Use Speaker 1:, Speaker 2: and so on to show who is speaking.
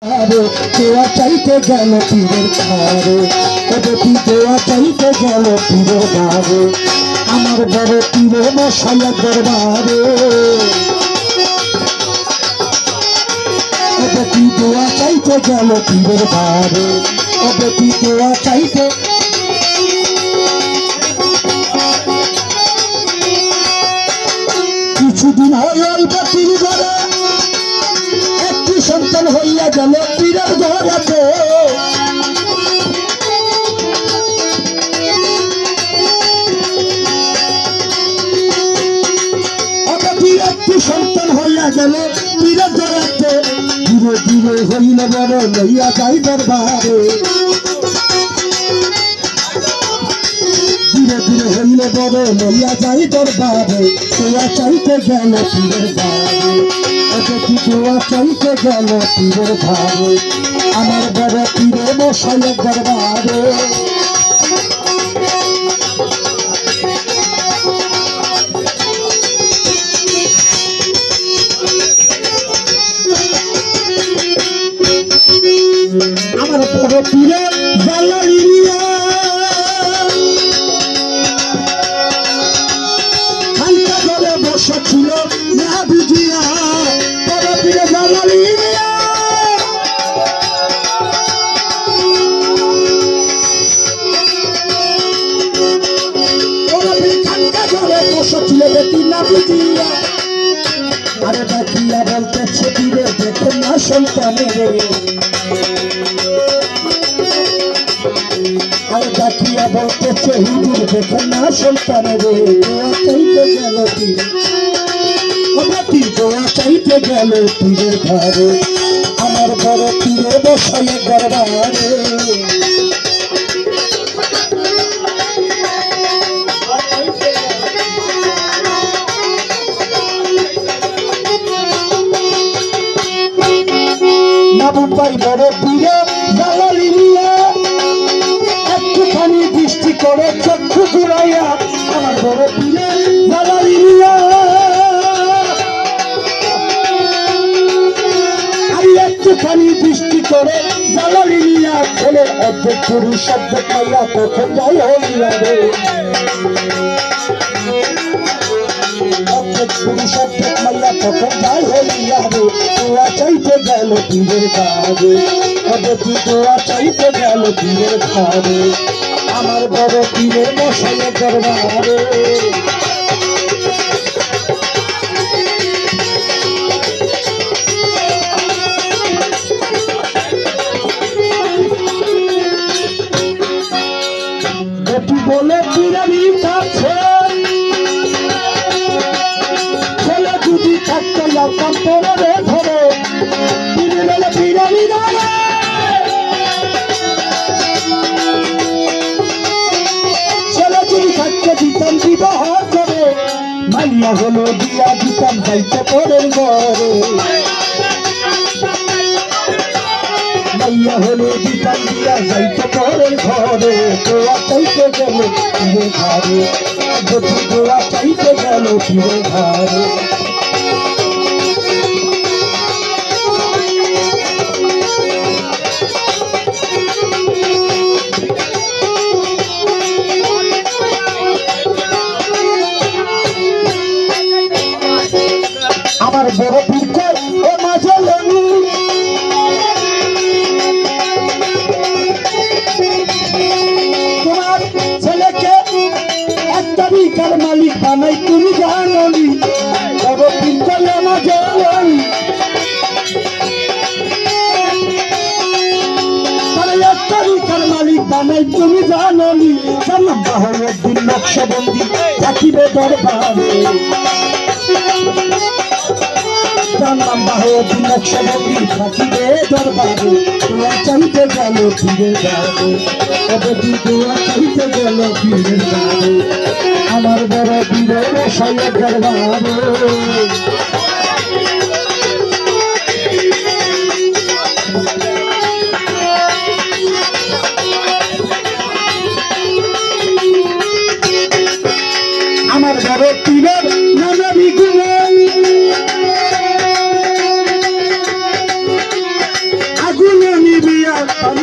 Speaker 1: দোয়া চাইতে গেল পীরের ঘরে, বেটি দোয়া চাইতে গেল পীরের ঘরে, আমার বড় পীরে মশাইয়ের দরবারে। বেটি দোয়া চাইতে গেল পীরের ঘরে, বেটি দোয়া চাইতে। কিছুদিন হয় অল্প পীর ঘরে একটি সন্তান হইয়া গেল পীরের ঘরেতে। একটি সন্তান হইয়া গেল পীরের ঘরেতে, ধীরে ধীরে হইল বড় লইয়া যাই দরবারে। ধীরে ধীরে হইল বড় লইয়া যাই দরবারে, দোয়া চাইতে গেল পীরের ঘরে, বেটি দোয়া চাইতে গেল পীরের ঘরে, আমার বড় পীরে মশাইয়ের দরবারে। আমার বড় পীরে জালালিয়া হালকা করে বসেছিল না বুঝিয়া, বড় পীরে জালালিয়া বড় পীরে হালকা করে বসেছিল বেটি না বুঝিয়া। আরে দেখিয়া বলতেছে পীরে দেখে না সন্তানের, আরে দেখিয়া বলতেছে হুজুর দেখে না সন্তানের, দোয়া চাইতে গেল পীর, বেটি দোয়া চাইতে গেল পীরের ঘরে, আমার বড় পীরে মশাইয়ের দরবারে। নাবুপাই বড় পীরে জালালিয়া একটুখানি বৃষ্টি করে চক্ষু ঘুরাইয়া, আমার বড় পীরে জালালিয়া আর একটুখানি বৃষ্টি করে জালালিয়া ছেলে অর্ধেক পুরুষ অর্ধেক মাইয়া তখন যাই হইয়া রে। অর্ধেক পুরুষ অর্ধেক মাইয়া তখন যাই হইয়া রে, দোয়া চাইতে গেল পীরের ঘরে, বেটি দোয়া চাইতে গেল পীরের ঘরে, আমার বড় পীরে মশাইয়ের দরবারে। বেটি বলে পীরানি কাছে ছেলে যদি থাকতে লাগতাম পরে ধরে, পীরে বলে পীরানি ধরে ছেলে যদি থাকতে দিতাম বিবাহ করে, মাইয়া হলো দিয়া দিতাম যাইতে পরের ঘরে, মাইয়া হলো দিতাম দিয়া যাইতে পরের ঘরে, দোয়া চাইতে গেল পীরের ঘরে, বেটি দোয়া চাইতে গেল পীরের ঘরে। আমার বড় পীরকে ও মাঝে লেনু তোমার ছেলেকে একটা বিকার মালিক বানাই তুমি জানি, বড় পীরকে মাঝে লেনু একটা বিকার মালিক বানাই তুমি জানি, জানলাম বাহনের দিন নকশবন্দি থাকিবে দরবারে, জানলাম বাহদিন নকশবন্দি থাকিবে দরবারে, দোয়া চাইতে গেল পীরের ঘরে, বেটি দোয়া চাইতে গেল পীরের ঘরে, আমার বড় পীরে মশাইয়ের দরবারে। আমার বড় পীরের নানাবি গুলো সন্তান